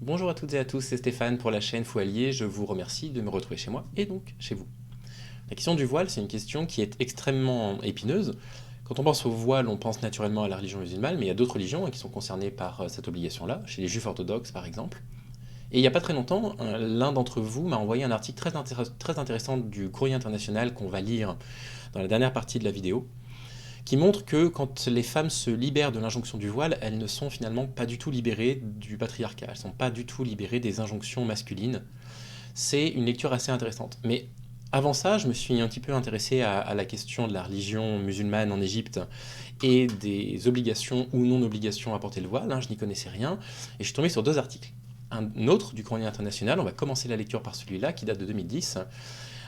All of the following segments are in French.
Bonjour à toutes et à tous, c'est Stéphane pour la chaîne Foualier, je vous remercie de me retrouver chez moi et donc chez vous. La question du voile, c'est une question qui est extrêmement épineuse. Quand on pense au voile, on pense naturellement à la religion musulmane, mais il y a d'autres religions qui sont concernées par cette obligation-là, chez les juifs orthodoxes par exemple. Et il n'y a pas très longtemps, l'un d'entre vous m'a envoyé un article très intéressant du Courrier international qu'on va lire dans la dernière partie de la vidéo, qui montre que quand les femmes se libèrent de l'injonction du voile, elles ne sont finalement pas du tout libérées du patriarcat, elles ne sont pas du tout libérées des injonctions masculines. C'est une lecture assez intéressante. Mais avant ça, je me suis un petit peu intéressé à la question de la religion musulmane en Égypte et des obligations ou non-obligations à porter le voile, je n'y connaissais rien, et je suis tombé sur deux articles. Un autre du Courrier international, on va commencer la lecture par celui-là, qui date de 2010,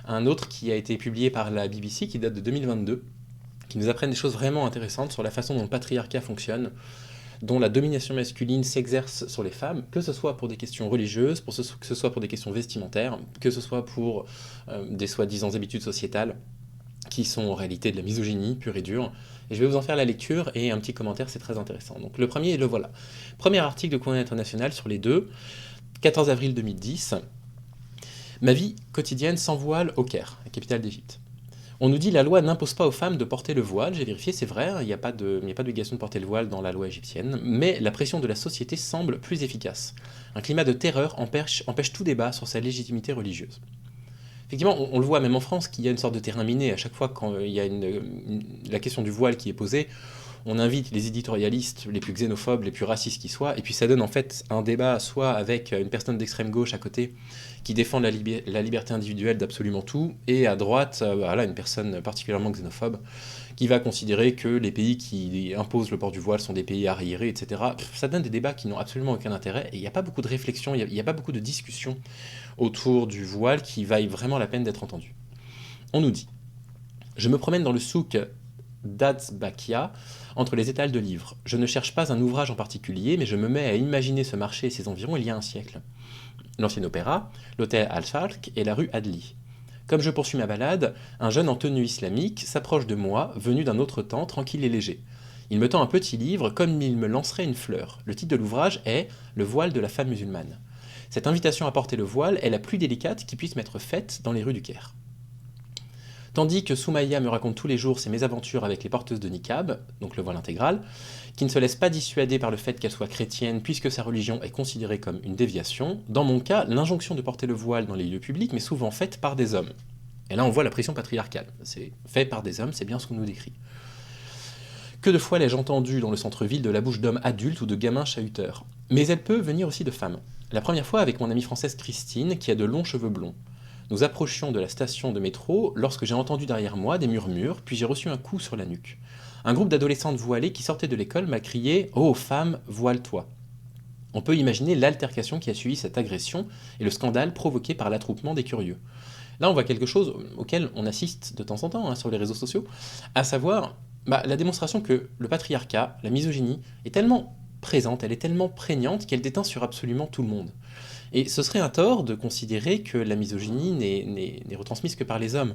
un autre qui a été publié par la BBC, qui date de 2022, qui nous apprennent des choses vraiment intéressantes sur la façon dont le patriarcat fonctionne, dont la domination masculine s'exerce sur les femmes, que ce soit pour des questions religieuses, que ce soit pour des questions vestimentaires, que ce soit pour des soi-disant habitudes sociétales, qui sont en réalité de la misogynie pure et dure. Et je vais vous en faire la lecture et un petit commentaire, c'est très intéressant. Donc le premier, le voilà. Premier article de Courrier international sur les deux, 14 avril 2010. Ma vie quotidienne sans voile au Caire, la capitale d'Égypte. On nous dit que la loi n'impose pas aux femmes de porter le voile, j'ai vérifié, c'est vrai, il n'y a pas d'obligation de porter le voile dans la loi égyptienne, mais la pression de la société semble plus efficace. Un climat de terreur empêche tout débat sur sa légitimité religieuse. Effectivement, on le voit même en France, qu'il y a une sorte de terrain miné à chaque fois quand il y a la question du voile qui est posée. On invite les éditorialistes les plus xénophobes, les plus racistes qui soient, et puis ça donne en fait un débat soit avec une personne d'extrême gauche à côté qui défend la liberté individuelle d'absolument tout, et à droite, voilà, une personne particulièrement xénophobe qui va considérer que les pays qui imposent le port du voile sont des pays arriérés, etc. Ça donne des débats qui n'ont absolument aucun intérêt, et il n'y a pas beaucoup de réflexion, il n'y a pas beaucoup de discussion autour du voile qui vaille vraiment la peine d'être entendu. On nous dit: je me promène dans le souk d'Azbakia, entre les étals de livres. Je ne cherche pas un ouvrage en particulier, mais je me mets à imaginer ce marché et ses environs il y a un siècle. L'ancien opéra, l'hôtel Al-Sharq et la rue Adli. Comme je poursuis ma balade, un jeune en tenue islamique s'approche de moi, venu d'un autre temps, tranquille et léger. Il me tend un petit livre comme il me lancerait une fleur. Le titre de l'ouvrage est Le voile de la femme musulmane. Cette invitation à porter le voile est la plus délicate qui puisse m'être faite dans les rues du Caire. Tandis que Soumaïa me raconte tous les jours ses mésaventures avec les porteuses de niqab, donc le voile intégral, qui ne se laisse pas dissuader par le fait qu'elle soit chrétienne puisque sa religion est considérée comme une déviation, dans mon cas, l'injonction de porter le voile dans les lieux publics m'est souvent faite par des hommes. Et là on voit la pression patriarcale, c'est fait par des hommes, c'est bien ce qu'on nous décrit. Que de fois l'ai-je entendu dans le centre-ville de la bouche d'hommes adultes ou de gamins chahuteurs. Mais elle peut venir aussi de femmes. La première fois avec mon amie française Christine, qui a de longs cheveux blonds. Nous approchions de la station de métro lorsque j'ai entendu derrière moi des murmures, puis j'ai reçu un coup sur la nuque. Un groupe d'adolescentes voilées qui sortaient de l'école m'a crié: Oh femme, voile-toi. On peut imaginer l'altercation qui a suivi cette agression et le scandale provoqué par l'attroupement des curieux. Là, on voit quelque chose auquel on assiste de temps en temps sur les réseaux sociaux, à savoir la démonstration que le patriarcat, la misogynie, est tellement présente, elle est tellement prégnante qu'elle déteint sur absolument tout le monde. Et ce serait un tort de considérer que la misogynie n'est retransmise que par les hommes.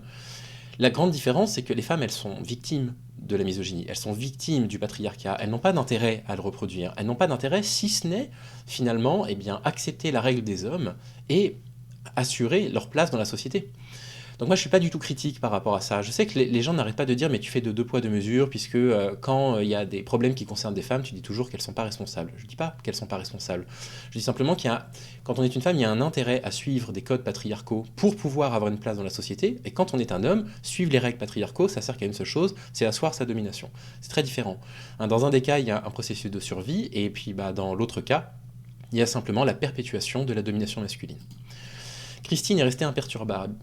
La grande différence, c'est que les femmes, elles sont victimes de la misogynie, elles sont victimes du patriarcat, elles n'ont pas d'intérêt à le reproduire, elles n'ont pas d'intérêt si ce n'est, finalement, accepter la règle des hommes et assurer leur place dans la société. Donc moi je suis pas du tout critique par rapport à ça. Je sais que les gens n'arrêtent pas de dire mais tu fais de deux poids deux mesures puisque quand il y a des problèmes qui concernent des femmes, tu dis toujours qu'elles sont pas responsables. Je dis pas qu'elles sont pas responsables. Je dis simplement quand on est une femme, il y a un intérêt à suivre des codes patriarcaux pour pouvoir avoir une place dans la société. Et quand on est un homme, suivre les règles patriarcaux, ça sert qu'à une seule chose, c'est asseoir sa domination. C'est très différent. Dans un des cas, il y a un processus de survie et puis dans l'autre cas, il y a simplement la perpétuation de la domination masculine. Christine est restée imperturbable.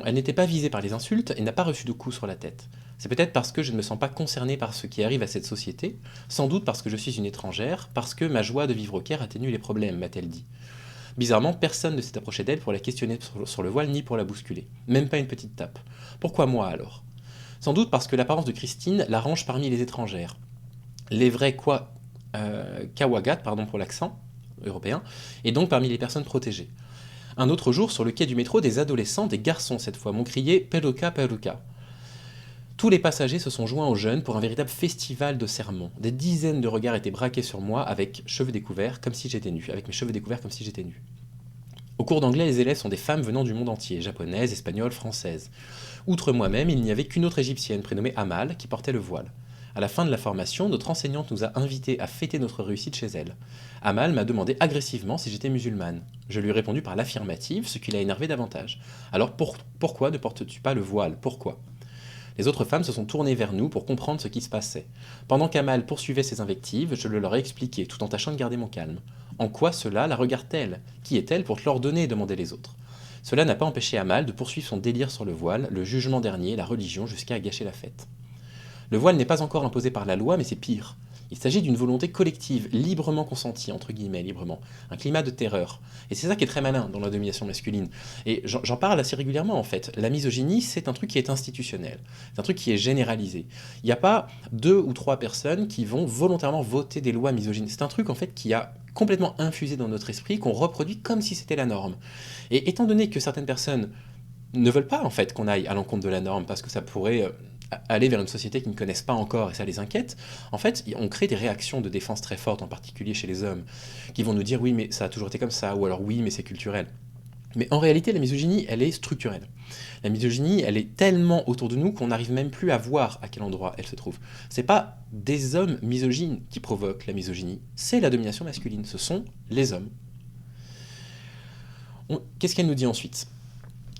Elle n'était pas visée par les insultes et n'a pas reçu de coups sur la tête. C'est peut-être parce que je ne me sens pas concernée par ce qui arrive à cette société, sans doute parce que je suis une étrangère, parce que ma joie de vivre au Caire atténue les problèmes, m'a-t-elle dit. Bizarrement, personne ne s'est approché d'elle pour la questionner sur le voile ni pour la bousculer. Même pas une petite tape. Pourquoi moi alors? Sans doute parce que l'apparence de Christine l'arrange parmi les étrangères. Les vrais Kawagat, pardon pour l'accent européen, et donc parmi les personnes protégées. Un autre jour, sur le quai du métro, des adolescents, des garçons cette fois, m'ont crié Peruka, Peruka. Tous les passagers se sont joints aux jeunes pour un véritable festival de sermons. Des dizaines de regards étaient braqués sur moi avec cheveux découverts comme si j'étais nu, avec mes cheveux découverts comme si j'étais nu. Au cours d'anglais, les élèves sont des femmes venant du monde entier, japonaises, espagnoles, françaises. Outre moi-même, il n'y avait qu'une autre égyptienne prénommée Amal qui portait le voile. À la fin de la formation, notre enseignante nous a invités à fêter notre réussite chez elle. Amal m'a demandé agressivement si j'étais musulmane. Je lui ai répondu par l'affirmative, ce qui l'a énervé davantage. Alors pourquoi ne portes-tu pas le voile? Pourquoi? Les autres femmes se sont tournées vers nous pour comprendre ce qui se passait. Pendant qu'Amal poursuivait ses invectives, je le leur ai expliqué, tout en tâchant de garder mon calme. En quoi cela la regarde-t-elle? Qui est-elle pour te l'ordonner? Demandaient les autres. Cela n'a pas empêché Amal de poursuivre son délire sur le voile, le jugement dernier, la religion, jusqu'à gâcher la fête. Le voile n'est pas encore imposé par la loi, mais c'est pire. Il s'agit d'une volonté collective, librement consentie, entre guillemets, librement. Un climat de terreur. Et c'est ça qui est très malin dans la domination masculine. Et j'en parle assez régulièrement, en fait. La misogynie, c'est un truc qui est institutionnel. C'est un truc qui est généralisé. Il n'y a pas 2 ou 3 personnes qui vont volontairement voter des lois misogynes. C'est un truc, en fait, qui a complètement infusé dans notre esprit, qu'on reproduit comme si c'était la norme. Et étant donné que certaines personnes ne veulent pas, en fait, qu'on aille à l'encontre de la norme, parce que ça pourrait aller vers une société qu'ils ne connaissent pas encore et ça les inquiète, en fait, on crée des réactions de défense très fortes, en particulier chez les hommes, qui vont nous dire oui, mais ça a toujours été comme ça, ou alors oui, mais c'est culturel. Mais en réalité, la misogynie, elle est structurelle. La misogynie, elle est tellement autour de nous qu'on n'arrive même plus à voir à quel endroit elle se trouve. C'est pas des hommes misogynes qui provoquent la misogynie, c'est la domination masculine, ce sont les hommes. Qu'est-ce qu'elle nous dit ensuite?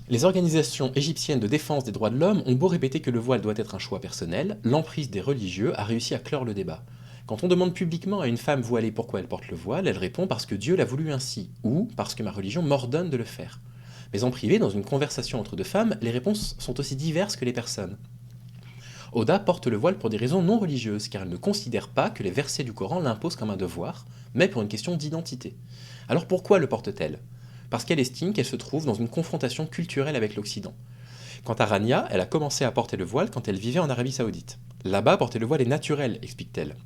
Les organisations égyptiennes de défense des droits de l'homme ont beau répéter que le voile doit être un choix personnel, l'emprise des religieux a réussi à clore le débat. Quand on demande publiquement à une femme voilée pourquoi elle porte le voile, elle répond parce que Dieu l'a voulu ainsi, ou parce que ma religion m'ordonne de le faire. Mais en privé, dans une conversation entre 2 femmes, les réponses sont aussi diverses que les personnes. Oda porte le voile pour des raisons non religieuses, car elle ne considère pas que les versets du Coran l'imposent comme un devoir, mais pour une question d'identité. Alors pourquoi le porte-t-elle? Parce qu'elle estime qu'elle se trouve dans une confrontation culturelle avec l'Occident. Quant à Rania, elle a commencé à porter le voile quand elle vivait en Arabie Saoudite. Là-bas, porter le voile est naturel, explique-t-elle.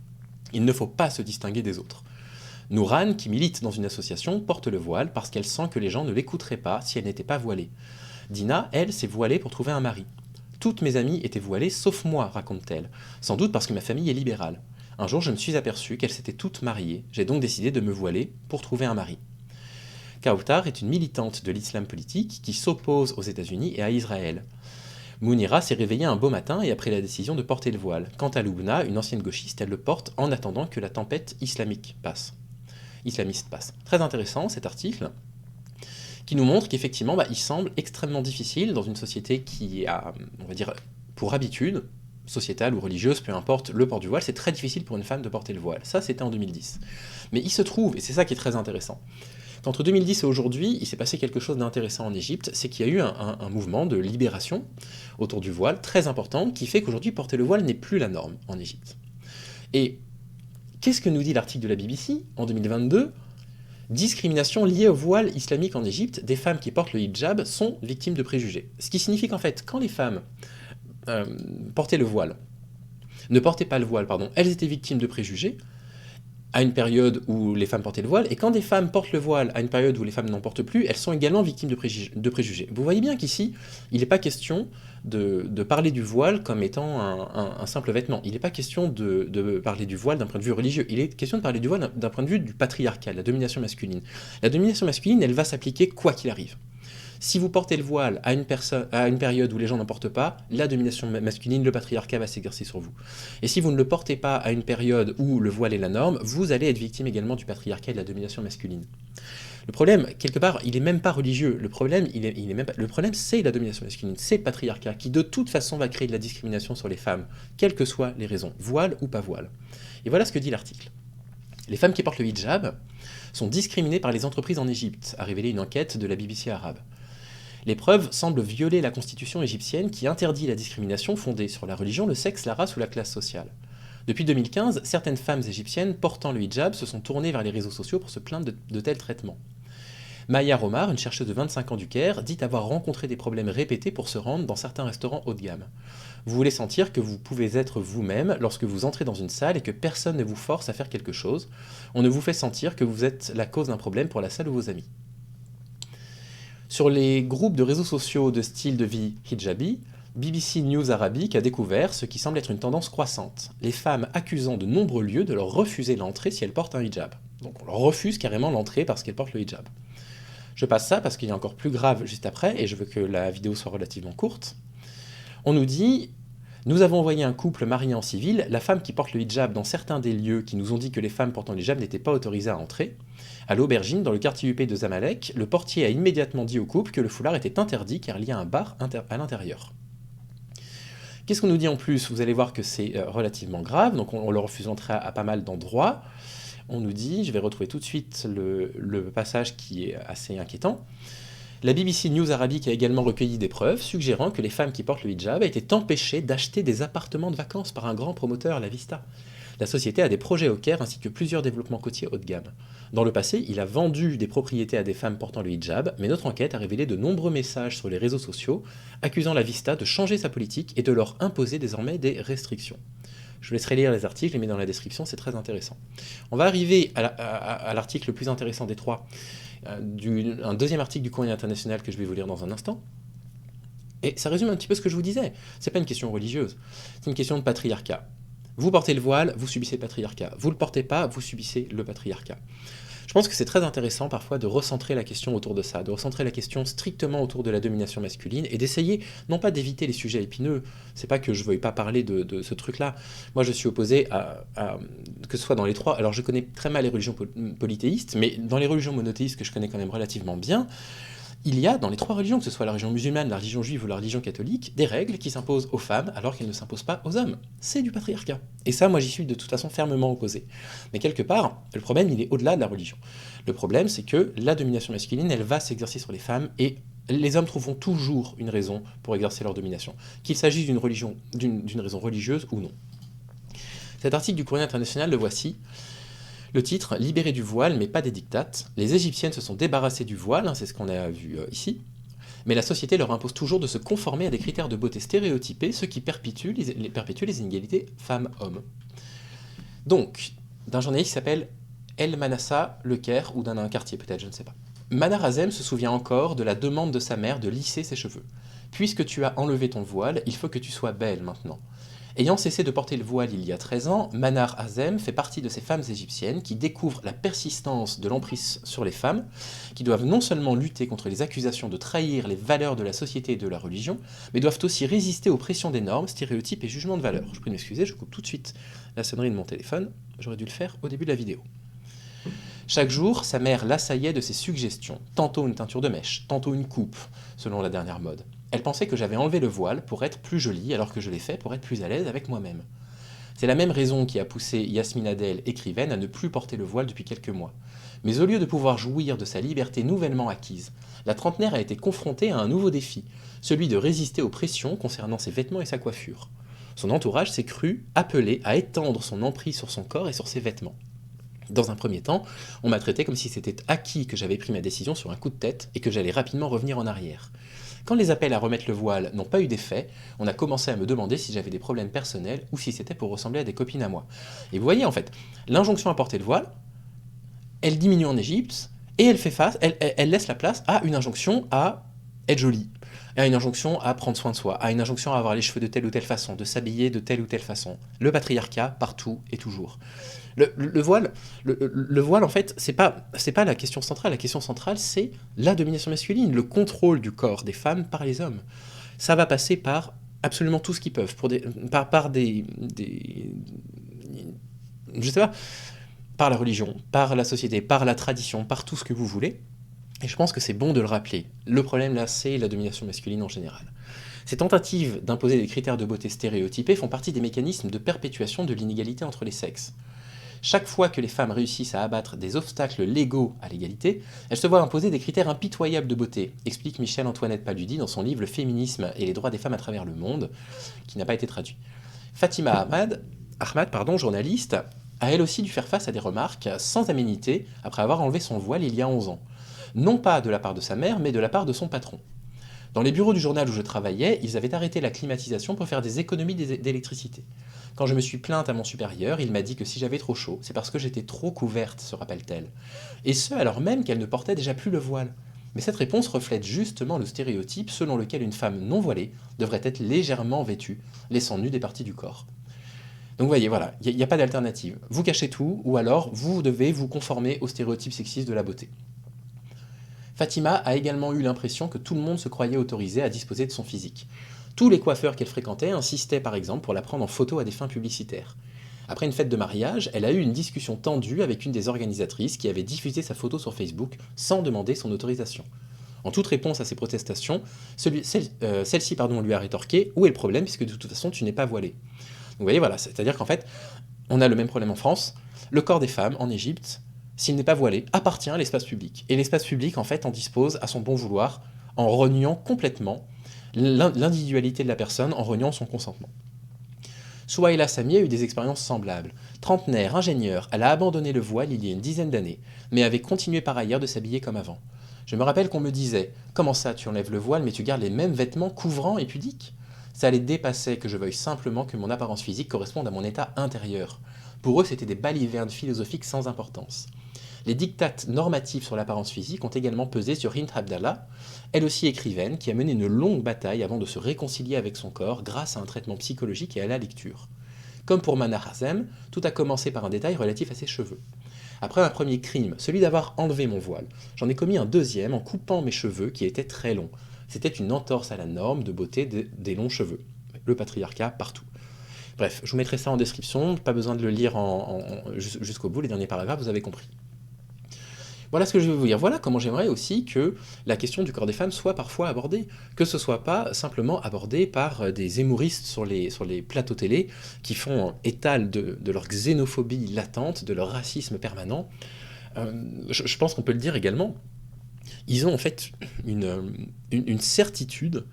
Il ne faut pas se distinguer des autres. Nouran, qui milite dans une association, porte le voile parce qu'elle sent que les gens ne l'écouteraient pas si elle n'était pas voilée. Dina, elle, s'est voilée pour trouver un mari. Toutes mes amies étaient voilées, sauf moi, raconte-t-elle, sans doute parce que ma famille est libérale. Un jour, je me suis aperçue qu'elles s'étaient toutes mariées, j'ai donc décidé de me voiler pour trouver un mari. Kautar est une militante de l'islam politique qui s'oppose aux États-Unis et à Israël. Mounira s'est réveillée un beau matin et a pris la décision de porter le voile. Quant à Loubna, une ancienne gauchiste, elle le porte en attendant que la tempête islamiste passe. Très intéressant cet article, qui nous montre qu'effectivement, il semble extrêmement difficile dans une société qui a, on va dire, pour habitude, sociétale ou religieuse, peu importe, le port du voile, c'est très difficile pour une femme de porter le voile. Ça, c'était en 2010. Mais il se trouve, et c'est ça qui est très intéressant, qu'entre 2010 et aujourd'hui, il s'est passé quelque chose d'intéressant en Égypte, c'est qu'il y a eu un mouvement de libération autour du voile très important qui fait qu'aujourd'hui, porter le voile n'est plus la norme en Égypte. Et qu'est-ce que nous dit l'article de la BBC en 2022? Discrimination liée au voile islamique en Égypte, des femmes qui portent le hijab sont victimes de préjugés. Ce qui signifie qu'en fait, quand les femmes portaient le voile, ne portaient pas le voile, pardon, elles étaient victimes de préjugés, à une période où les femmes portaient le voile, et quand des femmes portent le voile à une période où les femmes n'en portent plus, elles sont également victimes de préjugés. Vous voyez bien qu'ici, il n'est pas question de parler du voile comme étant un simple vêtement. Il n'est pas question de parler du voile d'un point de vue religieux. Il est question de parler du voile d'un point de vue du patriarcat, de la domination masculine. La domination masculine, elle va s'appliquer quoi qu'il arrive. Si vous portez le voile à une période où les gens n'en portent pas, la domination masculine, le patriarcat va s'exercer sur vous. Et si vous ne le portez pas à une période où le voile est la norme, vous allez être victime également du patriarcat et de la domination masculine. Le problème, quelque part, il n'est même pas religieux. Le problème, c'est la domination masculine, c'est le patriarcat qui, de toute façon, va créer de la discrimination sur les femmes, quelles que soient les raisons, voile ou pas voile. Et voilà ce que dit l'article. Les femmes qui portent le hijab sont discriminées par les entreprises en Égypte, a révélé une enquête de la BBC arabe. Les preuves semblent violer la constitution égyptienne qui interdit la discrimination fondée sur la religion, le sexe, la race ou la classe sociale. Depuis 2015, certaines femmes égyptiennes portant le hijab se sont tournées vers les réseaux sociaux pour se plaindre de tels traitements. Maya Romar, une chercheuse de 25 ans du Caire, dit avoir rencontré des problèmes répétés pour se rendre dans certains restaurants haut de gamme. Vous voulez sentir que vous pouvez être vous-même lorsque vous entrez dans une salle et que personne ne vous force à faire quelque chose. On ne vous fait sentir que vous êtes la cause d'un problème pour la salle ou vos amis. Sur les groupes de réseaux sociaux de style de vie hijabi, BBC News Arabique a découvert ce qui semble être une tendance croissante. Les femmes accusant de nombreux lieux de leur refuser l'entrée si elles portent un hijab. Donc on leur refuse carrément l'entrée parce qu'elles portent le hijab. Je passe ça parce qu'il y a encore plus grave juste après, et je veux que la vidéo soit relativement courte. On nous dit « Nous avons envoyé un couple marié en civil, la femme qui porte le hijab dans certains des lieux qui nous ont dit que les femmes portant le hijab n'étaient pas autorisées à entrer. À l'aubergine, dans le quartier UP de Zamalek, le portier a immédiatement dit au couple que le foulard était interdit car il y a un bar à l'intérieur. » Qu'est-ce qu'on nous dit en plus? Vous allez voir que c'est relativement grave, donc on leur refuse l'entrée à pas mal d'endroits. On nous dit, je vais retrouver tout de suite le passage qui est assez inquiétant. La BBC News Arabique a également recueilli des preuves suggérant que les femmes qui portent le hijab étaient empêchées d'acheter des appartements de vacances par un grand promoteur, La Vista. La société a des projets au Caire ainsi que plusieurs développements côtiers haut de gamme. Dans le passé, il a vendu des propriétés à des femmes portant le hijab, mais notre enquête a révélé de nombreux messages sur les réseaux sociaux accusant La Vista de changer sa politique et de leur imposer désormais des restrictions. Je vous laisserai lire les articles, je les mets dans la description, c'est très intéressant. On va arriver à l'article le plus intéressant des trois, un deuxième article du Courrier international que je vais vous lire dans un instant. Et ça résume un petit peu ce que je vous disais. C'est pas une question religieuse, c'est une question de patriarcat. Vous portez le voile, vous subissez le patriarcat. Vous le portez pas, vous subissez le patriarcat. Je pense que c'est très intéressant parfois de recentrer la question autour de ça, de recentrer la question strictement autour de la domination masculine et d'essayer, non pas d'éviter les sujets épineux, c'est pas que je veuille pas parler de ce truc-là. Moi je suis opposé à que ce soit dans les trois, alors je connais très mal les religions polythéistes, mais dans les religions monothéistes que je connais quand même relativement bien, il y a dans les trois religions, que ce soit la religion musulmane, la religion juive ou la religion catholique, des règles qui s'imposent aux femmes alors qu'elles ne s'imposent pas aux hommes. C'est du patriarcat. Et ça, moi, j'y suis de toute façon fermement opposé. Mais quelque part, le problème, il est au-delà de la religion. Le problème, c'est que la domination masculine, elle va s'exercer sur les femmes et les hommes trouveront toujours une raison pour exercer leur domination, qu'il s'agisse d'une raison religieuse ou non. Cet article du Courrier international, le voici. Le titre, libéré du voile, mais pas des dictates. Les Égyptiennes se sont débarrassées du voile, c'est ce qu'on a vu ici, mais la société leur impose toujours de se conformer à des critères de beauté stéréotypés, ce qui perpétue les inégalités femmes-hommes. Donc, d'un journaliste qui s'appelle El Manassa, Le Caire, ou d'un quartier peut-être, je ne sais pas. Manar Azem se souvient encore de la demande de sa mère de lisser ses cheveux. Puisque tu as enlevé ton voile, il faut que tu sois belle maintenant. Ayant cessé de porter le voile il y a 13 ans, Manar Azem fait partie de ces femmes égyptiennes qui découvrent la persistance de l'emprise sur les femmes, qui doivent non seulement lutter contre les accusations de trahir les valeurs de la société et de la religion, mais doivent aussi résister aux pressions des normes, stéréotypes et jugements de valeur. Je prie de m'excuser, je coupe tout de suite la sonnerie de mon téléphone, j'aurais dû le faire au début de la vidéo. Chaque jour, sa mère l'assaillait de ses suggestions, tantôt une teinture de mèche, tantôt une coupe, selon la dernière mode. Elle pensait que j'avais enlevé le voile pour être plus jolie, alors que je l'ai fait pour être plus à l'aise avec moi-même. C'est la même raison qui a poussé Yasmine Adel, écrivaine, à ne plus porter le voile depuis quelques mois. Mais au lieu de pouvoir jouir de sa liberté nouvellement acquise, la trentenaire a été confrontée à un nouveau défi, celui de résister aux pressions concernant ses vêtements et sa coiffure. Son entourage s'est cru appelé à étendre son emprise sur son corps et sur ses vêtements. Dans un premier temps, on m'a traité comme si c'était acquis que j'avais pris ma décision sur un coup de tête et que j'allais rapidement revenir en arrière. Quand les appels à remettre le voile n'ont pas eu d'effet, on a commencé à me demander si j'avais des problèmes personnels ou si c'était pour ressembler à des copines à moi. Et vous voyez en fait, l'injonction à porter le voile, elle diminue en Égypte et elle laisse la place à une injonction à être jolie, à une injonction à prendre soin de soi, à une injonction à avoir les cheveux de telle ou telle façon, de s'habiller de telle ou telle façon. Le patriarcat, partout et toujours. Le voile, en fait, c'est pas la question centrale. La question centrale, c'est la domination masculine, le contrôle du corps des femmes par les hommes. Ça va passer par absolument tout ce qu'ils peuvent, je sais pas, par la religion, par la société, par la tradition, par tout ce que vous voulez. Et je pense que c'est bon de le rappeler. Le problème là, c'est la domination masculine en général. Ces tentatives d'imposer des critères de beauté stéréotypés font partie des mécanismes de perpétuation de l'inégalité entre les sexes. Chaque fois que les femmes réussissent à abattre des obstacles légaux à l'égalité, elles se voient imposer des critères impitoyables de beauté, explique Michel-Antoinette Paludi dans son livre Le féminisme et les droits des femmes à travers le monde, qui n'a pas été traduit. Fatima Ahmad, journaliste, a elle aussi dû faire face à des remarques sans aménité après avoir enlevé son voile il y a 11 ans. Non pas de la part de sa mère, mais de la part de son patron. Dans les bureaux du journal où je travaillais, ils avaient arrêté la climatisation pour faire des économies d'électricité. Quand je me suis plainte à mon supérieur, il m'a dit que si j'avais trop chaud, c'est parce que j'étais trop couverte, se rappelle-t-elle. Et ce, alors même qu'elle ne portait déjà plus le voile. Mais cette réponse reflète justement le stéréotype selon lequel une femme non voilée devrait être légèrement vêtue, laissant nues des parties du corps. Donc vous voyez, voilà, il n'y a pas d'alternative. Vous cachez tout, ou alors vous devez vous conformer aux stéréotypes sexistes de la beauté. Fatima a également eu l'impression que tout le monde se croyait autorisé à disposer de son physique. Tous les coiffeurs qu'elle fréquentait insistaient par exemple pour la prendre en photo à des fins publicitaires. Après une fête de mariage, elle a eu une discussion tendue avec une des organisatrices qui avait diffusé sa photo sur Facebook sans demander son autorisation. En toute réponse à ses protestations, celle-ci lui a rétorqué « Où est le problème puisque de toute façon tu n'es pas voilée ?» Donc vous voyez, voilà, c'est-à-dire qu'en fait, on a le même problème en France. Le corps des femmes en Égypte, s'il n'est pas voilé, appartient à l'espace public. Et l'espace public, en fait, en dispose à son bon vouloir en reniant complètement l'individualité de la personne, en reniant son consentement. Souhaïla Sami a eu des expériences semblables. Trentenaire, ingénieure, elle a abandonné le voile il y a une dizaine d'années, mais avait continué par ailleurs de s'habiller comme avant. Je me rappelle qu'on me disait « Comment ça, tu enlèves le voile, mais tu gardes les mêmes vêtements couvrants et pudiques ?» Ça les dépassait que je veuille simplement que mon apparence physique corresponde à mon état intérieur. Pour eux, c'était des balivernes philosophiques sans importance. Les dictates normatifs sur l'apparence physique ont également pesé sur Hind Abdallah, elle aussi écrivaine, qui a mené une longue bataille avant de se réconcilier avec son corps grâce à un traitement psychologique et à la lecture. Comme pour Mana Hazem, tout a commencé par un détail relatif à ses cheveux. Après un premier crime, celui d'avoir enlevé mon voile, j'en ai commis un deuxième en coupant mes cheveux qui étaient très longs. C'était une entorse à la norme de beauté des longs cheveux. Le patriarcat partout. Bref, je vous mettrai ça en description, pas besoin de le lire jusqu'au bout, les derniers paragraphes, vous avez compris. Voilà ce que je vais vous dire. Voilà comment j'aimerais aussi que la question du corps des femmes soit parfois abordée. Que ce soit pas simplement abordé par des hémoristes sur les plateaux télé qui font étal de leur xénophobie latente, de leur racisme permanent. Je pense qu'on peut le dire également. Ils ont en fait une certitude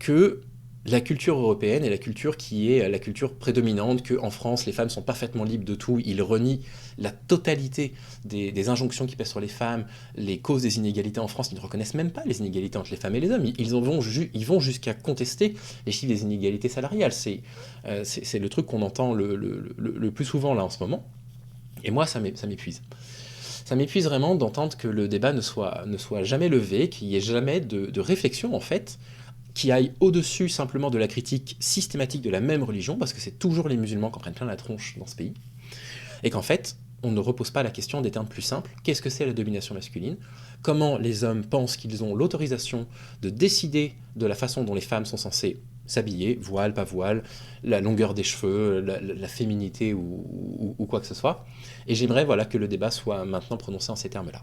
que la culture européenne est la culture qui est la culture prédominante, qu'en France, les femmes sont parfaitement libres de tout. Ils renient la totalité des injonctions qui pèsent sur les femmes, les causes des inégalités en France. Ils ne reconnaissent même pas les inégalités entre les femmes et les hommes. Ils vont jusqu'à contester les chiffres des inégalités salariales. C'est le truc qu'on entend le plus souvent là en ce moment. Et moi, ça m'épuise. Ça m'épuise vraiment d'entendre que le débat ne soit jamais levé, qu'il n'y ait jamais de réflexion, en fait, qui aille au-dessus simplement de la critique systématique de la même religion, parce que c'est toujours les musulmans qui en prennent plein la tronche dans ce pays, et qu'en fait, on ne repose pas la question des termes plus simples. Qu'est-ce que c'est la domination masculine? Comment les hommes pensent qu'ils ont l'autorisation de décider de la façon dont les femmes sont censées s'habiller, voile, pas voile, la longueur des cheveux, la féminité ou quoi que ce soit. Et j'aimerais que le débat soit maintenant prononcé en ces termes-là.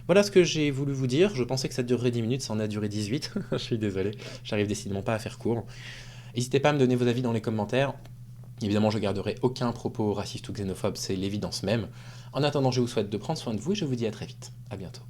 Voilà ce que j'ai voulu vous dire. Je pensais que ça durerait 10 minutes, ça en a duré 18. Je suis désolé, j'arrive décidément pas à faire court. N'hésitez pas à me donner vos avis dans les commentaires. Évidemment, je garderai aucun propos raciste ou xénophobe, c'est l'évidence même. En attendant, je vous souhaite de prendre soin de vous et je vous dis à très vite. À bientôt.